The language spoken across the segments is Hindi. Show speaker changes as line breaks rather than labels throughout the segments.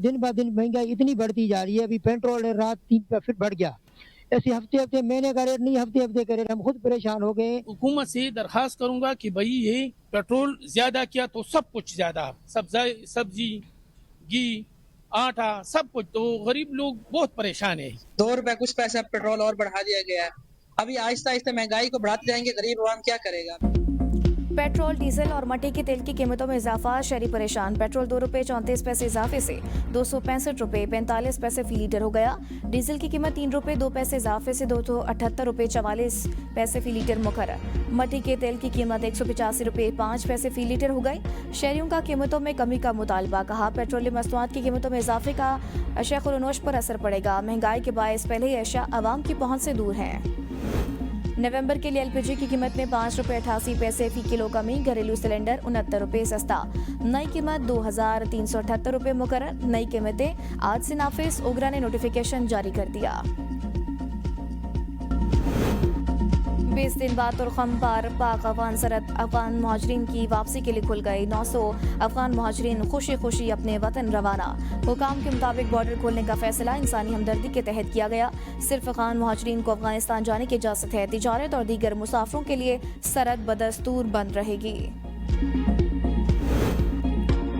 दिन ब दिन महंगाई इतनी बढ़ती जा रही है, अभी पेट्रोल रात 3 पे फिर बढ़ गया। ऐसे हफ्ते-हफ्ते महीने का रेट नहीं, हफ्ते-हफ्ते का रेट, हम खुद परेशान हो गए।
हुकूमत से दरखास्त करूंगा कि भाई ये पेट्रोल ज्यादा किया तो सब कुछ ज्यादा, सब्जी, घी, आटा, सब कुछ, तो गरीब लोग बहुत परेशान है।
2 रुपए कुछ पैसा पेट्रोल और बढ़ा दिया गया है। अभी आहिस्ता आहिस्ता महंगाई को बढ़ाते जाएंगे, गरीब आवाम क्या करेगा।
पेट्रोल, डीजल और मट्टी के तेल की कीमतों में इजाफा, शहरी परेशान। पेट्रोल 2 रुपए 34 पैसे इजाफे से 265 रुपए 45 पैसे फी लीटर हो गया। डीजल की कीमत 3 रुपए 2 पैसे इजाफे से 278 रुपए 44 पैसे फी लीटर मुकर्रर। मट्टी के तेल की कीमत 185 रुपए 5 पैसे फी लीटर हो गई। शहरियों का कीमतों में कमी का मुतालबा, कहा पेट्रोलियम मसनूआत की कीमतों में इजाफे का अशिया खुलनोश पर असर पड़ेगा। महंगाई के बायस पहले ही अशिया आवाम की पहुंच से दूर है। नवंबर के लिए एलपीजी की कीमत में 5 रुपए 88 पैसे फी किलो कमी। घरेलू सिलेंडर 69 रुपए सस्ता। नई कीमत 2378 रुपए मुकर्रर। नई कीमतें आज से नाफिज। ओगरा ने नोटिफिकेशन जारी कर दिया। 20 दिन बाद तुर्खम पर पाक अफगान सरहद अफगान मुहाजिरीन की वापसी के लिए खुल गई। 900 अफगान मुहाजिरीन खुशी खुशी अपने वतन रवाना। हुकाम के मुताबिक बॉर्डर खोलने का फैसला इंसानी हमदर्दी के तहत किया गया। सिर्फ अफगान मुहाजिरीन को अफगानिस्तान जाने की इजाजत है। तिजारत और दीगर मुसाफिरों के लिए सरहद बदस्तूर बंद रहेगी।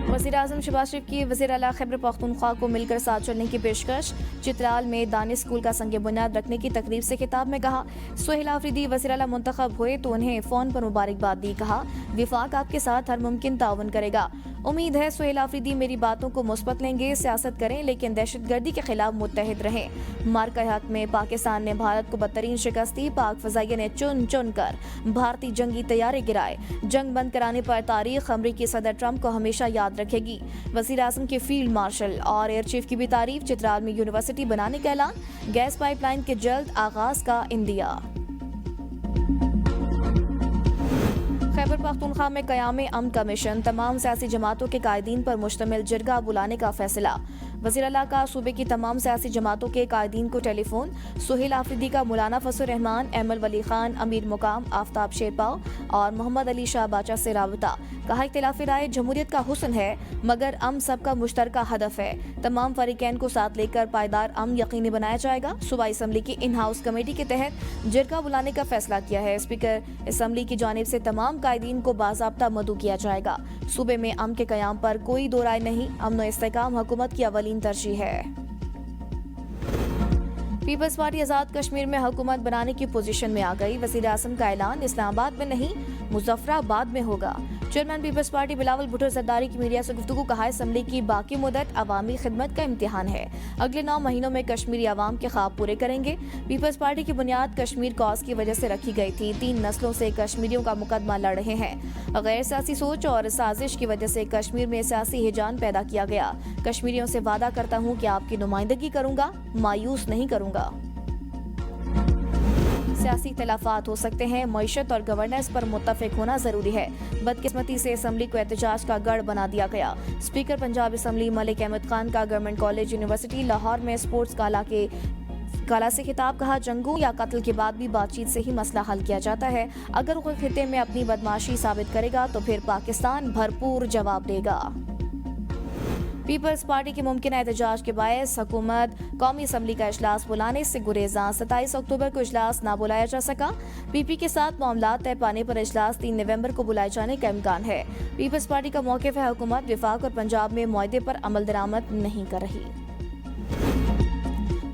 वज़ीर-ए-आज़म शहबाज शरीफ की वज़ीर आला खैबर पख्तूनख्वा को मिलकर साथ चलने की पेशकश। चित्राल में दानिश स्कूल का संग बुनियाद रखने की तकरीब से खिताब में कहा, सुहेल आफरीदी वज़ीर आला मुंतखब हुए तो उन्हें फ़ोन पर मुबारकबाद दी। कहा, विफाक आपके साथ हर मुमकिन ताउन करेगा। उम्मीद है सुहेल आफरीदी मेरी बातों को मुस्बत लेंगे। सियासत करें लेकिन दहशतगर्दी के खिलाफ मुत्तहिद रहें। मार्का हक में पाकिस्तान ने भारत को बदतरीन शिकस्त दी। पाक फ़ज़ाइया ने चुन चुन कर भारतीय जंगी तैयारे गिराए। जंग बंद कराने पर तारीख अमरीकी सदर ट्रंप को हमेशा याद रखेगी। वज़ीर आज़म के फील्ड मार्शल और एयर चीफ की भी तारीफ। चित्राल में यूनिवर्सिटी बनाने का ऐलान। गैस पाइपलाइन के जल्द आगाज का इंदिया। खैबर पख्तूनख्वा में क़याम अमन कमीशन। तमाम सियासी जमातों के कायदीन पर मुश्तमिल जिरगा बुलाने का फैसला। वज़ीर आला का सूबे की तमाम सियासी जमातों के कायदीन को टेलीफोन। सुहेल आफरीदी का मौलाना फजल रहमान, अहमद वली खान, अमीर मुकाम, आफ्ताब शेरपाव और मोहम्मद अली शाह बाचा से राबता। कहा, इख्तिलाफी राय जमहूरियत का हुस्न है मगर अमन सबका मुश्तरका हदफ है। तमाम फरीकैन को साथ लेकर पायदार अमन यकीनी बनाया जाएगा। सूबाई असम्बली की इन हाउस कमेटी के तहत जिरगा बुलाने का फैसला किया है। स्पीकर असम्बली की जानिब से तमाम कायदीन को बाज़ाब्ता मदऊ किया जाएगा। सूबे में अमन के क़याम पर कोई दो राय नहीं। अमन व इस्तेहकाम हुकूमत की अवलीन तरजीह है। पीपल्स पार्टी आज़ाद कश्मीर में हुकूमत बनाने की पोजीशन में आ गई। वज़ीर आज़म का ऐलान इस्लामाबाद में नहीं मुजफ्फराबाद में होगा। Chairman Peoples Party Bilawal Bhutto Zardari की मीडिया से गुफ्तगू। कहा, असम्बली की बाकी मुद्दत अवामी खिदमत का इम्तिहान है। अगले 9 महीनों में कश्मीरी आवाम के ख्वाब पूरे करेंगे। पीपल्स पार्टी की बुनियाद कश्मीर कॉज की वजह से रखी गई थी। 3 नस्लों से कश्मीरियों का मुकदमा लड़ रहे हैं। गैर सियासी सोच और साजिश की वजह से कश्मीर में सियासी हिजान पैदा किया गया। कश्मीरियों से वादा करता हूँ कि आपकी नुमाइंदगी करूँगा, मायूस नहीं करूँगा। सियासी इख्तिलाफात हो सकते हैं, मईशत और गवर्नेंस पर मुत्तफिक होना जरूरी है। बदकिस्मती से असम्बली को एहतजाज का गढ़ बना दिया गया। स्पीकर पंजाब असम्बली मलिक अहमद खान का गवर्नमेंट कॉलेज यूनिवर्सिटी लाहौर में स्पोर्ट्स काला से खिताब। कहा, जंगों या कत्ल के बाद भी बातचीत से ही मसला हल किया जाता है। अगर कोई खिते में अपनी बदमाशी साबित करेगा तो फिर पाकिस्तान भरपूर जवाब देगा। पीपल्स पार्टी के मुमकिन एहतजाज के बायस हुकूमत कौमी असम्बली का इजलास बुलाने से गुरेजा। 27 अक्टूबर को इजलास ना बुलाया जा सका। पीपी के साथ मामला तय पाने पर इजलास 3 नवंबर को बुलाए जाने का इम्कान है। पीपल्स पार्टी का मौक़िफ़ है, हुकूमत विफाक और पंजाब में मुआहदे पर अमल दरामद नहीं कर रही।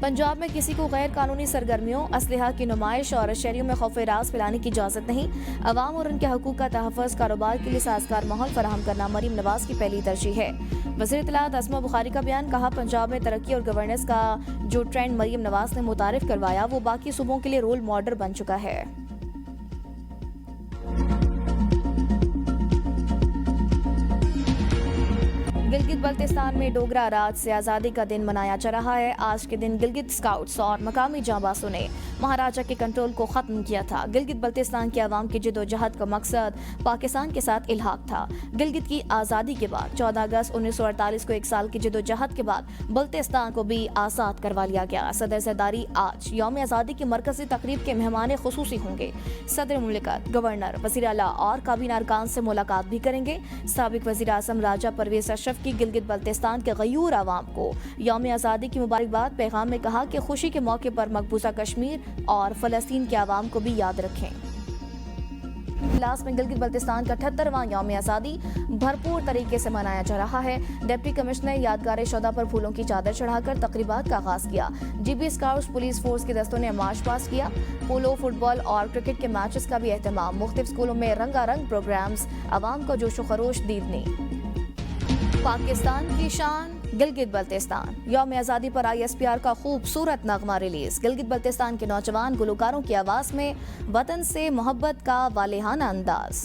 पंजाब में किसी को गैर कानूनी सरगर्मियों, असलहा की नुमाइश और शहरियों में खौफ राज फैलाने की इजाज़त नहीं। अवाम और उनके हकूक़ का तहफ़्फ़ुज़, कारोबार के लिए साजगार माहौल फराहम करना मरीम नवाज की पहली तरजीह है। वज़ीर इत्तलात अस्मा बुखारी का बयान। कहा, पंजाब में तरक्की और गवर्नेंस का जो ट्रेंड मरीम नवाज ने मुतारिफ करवाया वो बाकी सूबों के लिए रोल मॉडल बन चुका है। गिलगित बल्तिस्तान में डोगरा राज से आज़ादी का दिन मनाया जा रहा है। आज के दिन गिलगित स्काउट्स और मकामी जांबाजों ने महाराजा के कंट्रोल को खत्म किया था। गिलगित बल्तिस्तान की आवाम की जद्दोजहद का मकसद पाकिस्तान के साथ इल्हाक था। गिलगित की आज़ादी के बाद 14 अगस्त 1948 को 1 साल की जद्दोजहद के बाद बल्तिस्तान को भी आज़ाद करवा लिया गया। सदर ज़रदारी आज यौम आज़ादी की मरकज़ी तकरीब के मेहमान खुसूसी होंगे। सदर मुमलिकत, गवर्नर, वज़ीर आला और काबीना अरकान से मुलाकात भी करेंगे। साबिक वज़ीर आज़म राजा परवेज़ अशरफ की गिलगित बल्तिस्तान के गयूर आवाम को यौम आज़ादी की मुबारकबाद पैगाम में कहा कि खुशी के मौके पर मकबूजा कश्मीर और फ़लस्तीन के आवाम को भी याद रखें। इजलास में गिलगित बल्तिस्तान का 78वां यौम आज़ादी भरपूर तरीके से मनाया जा रहा है। डिप्टी कमिश्नर ने यादगार शोदा पर फूलों की चादर चढ़ाकर तकरीबात का आगाज किया। जीबी स्काउट्स पुलिस फोर्स के दस्तों ने मार्च पास किया। पोलो, फुटबॉल और क्रिकेट के मैचेस का भी एहतमाम। मुख्तलिफ स्कूलों में रंगारंग प्रोग्राम्स, आवाम को जोशो खरोश दीदनी। पाकिस्तान की शान गिलगित बल्तिस्तान। यौम आज़ादी पर ISPR का खूबसूरत नगमा रिलीज। गिलगित बल्तिस्तान के नौजवान गुलकारों की आवाज़ में वतन से मोहब्बत का वालेहाना अंदाज।